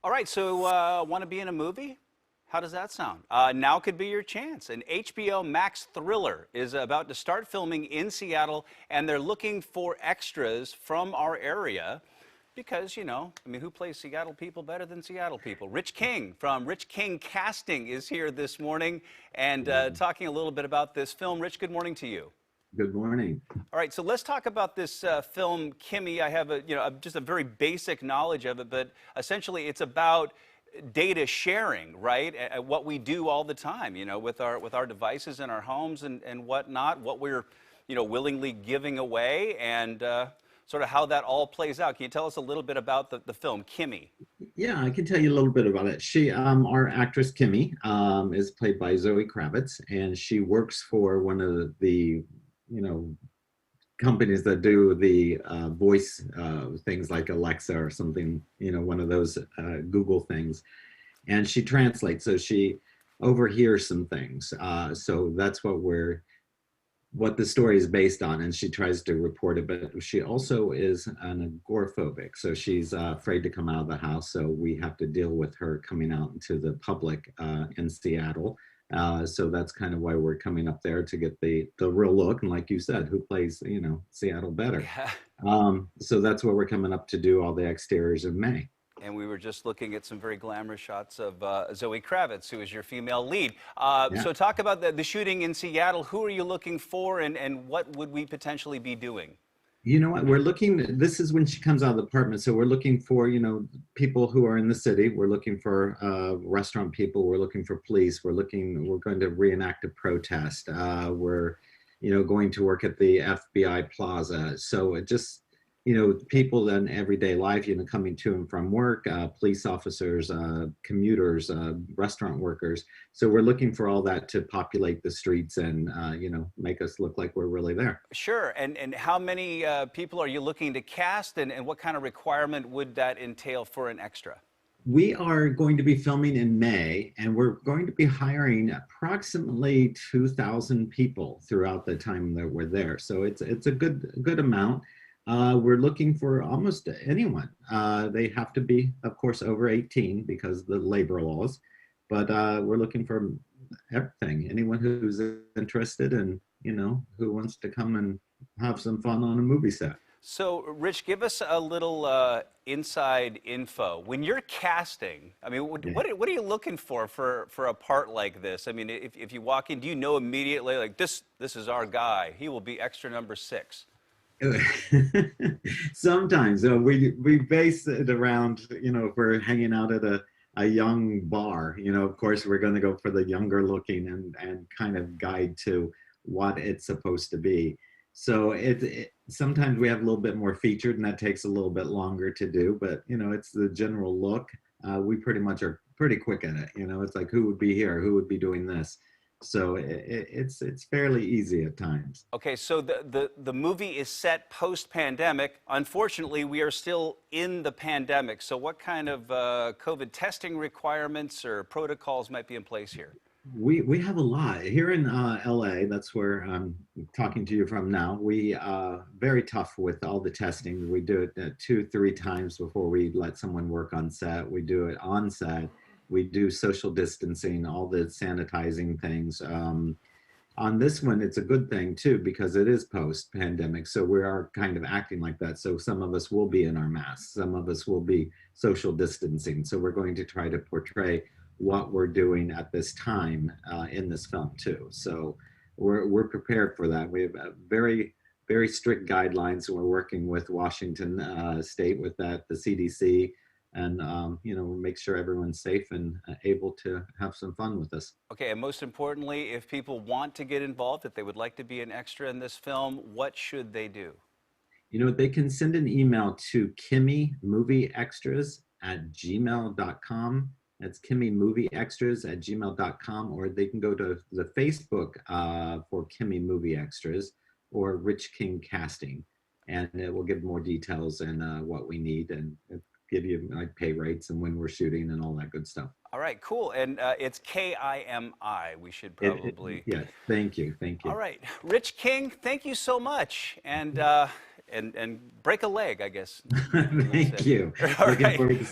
All right, so want to be in a movie? How does that sound? Now could be your chance. An HBO Max thriller is about to start filming in Seattle, and they're looking for extras from our area because, I mean, who plays Seattle people better than Seattle people? Rich King from Rich King Casting is here this morning and talking a little bit about this film. Rich, good morning to you. Good morning. All right, so let's talk about this film, Kimmy. I have just a very basic knowledge of it, but essentially it's about data sharing, right? What we do all the time, with our devices in our homes and whatnot, what we're, willingly giving away, and sort of how that all plays out. Can you tell us a little bit about the film, Kimmy? Yeah, I can tell you a little bit about it. Our actress Kimmy, is played by Zoe Kravitz, and she works for one of the, you know, companies that do the voice things like Alexa or something, one of those Google things. And she translates, so she overhears some things. So that's what the story is based on, and she tries to report it. But she also is an agoraphobic, so she's afraid to come out of the house. So we have to deal with her coming out into the public in Seattle. So that's kind of why we're coming up there to get the real look. And like you said, who plays, Seattle better? Yeah. So that's what we're coming up to do, all the exteriors of May. And we were just looking at some very glamorous shots of Zoe Kravitz, who is your female lead. Yeah. So talk about the shooting in Seattle. Who are you looking for, and what would we potentially be doing? You know what? This is when she comes out of the apartment. So we're looking for, people who are in the city. We're looking for restaurant people. We're looking for police. We're going to reenact a protest. We're, going to work at the FBI Plaza. So it just, people in everyday life, coming to and from work, police officers, commuters, restaurant workers. So we're looking for all that to populate the streets and, make us look like we're really there. Sure. And how many people are you looking to cast, and what kind of requirement would that entail for an extra? We are going to be filming in May, and we're going to be hiring approximately 2,000 people throughout the time that we're there. So it's a good amount. We're looking for almost anyone. They have to be, of course, over 18 because of the labor laws, but we're looking for everything. Anyone who's interested and, who wants to come and have some fun on a movie set. So, Rich, give us a little inside info. When you're casting, I mean, what are you looking for a part like this? I mean, if you walk in, do you know immediately, like, this is our guy, he will be extra number 6? Sometimes we base it around, if we're hanging out at a young bar, of course we're going to go for the younger looking and kind of guide to what it's supposed to be. So sometimes we have a little bit more featured, and that takes a little bit longer to do, but it's the general look. We pretty much are pretty quick at it. It's like, who would be here, who would be doing this. So it's fairly easy at times. Okay, so the movie is set post-pandemic. Unfortunately, we are still in the pandemic. So what kind of COVID testing requirements or protocols might be in place here? We have a lot here in LA. That's where I'm talking to you from now. We very tough with all the testing. We do it 2-3 times before we let someone work on set. We do it on set. We do social distancing, all the sanitizing things. On this one, it's a good thing too, because it is post-pandemic. So we are kind of acting like that. So some of us will be in our masks. Some of us will be social distancing. So we're going to try to portray what we're doing at this time in this film too. So we're prepared for that. We have very, very strict guidelines. We're working with Washington State with that, the CDC, and make sure everyone's safe and able to have some fun with us. Okay, and most importantly, if people want to get involved, if they would like to be an extra in this film, what should they do? They can send an email to kimmymovieextras@gmail.com. That's kimmymovieextras@gmail.com, or they can go to the Facebook for Kimmy Movie Extras or Rich King Casting, and it will give more details and what we need, and give you like pay rates and when we're shooting and all that good stuff. All right, cool. And it's KIMI. We should probably. Yeah, thank you. All right, Rich King, thank you so much. And break a leg, I guess. Thank you. All Looking right. forward to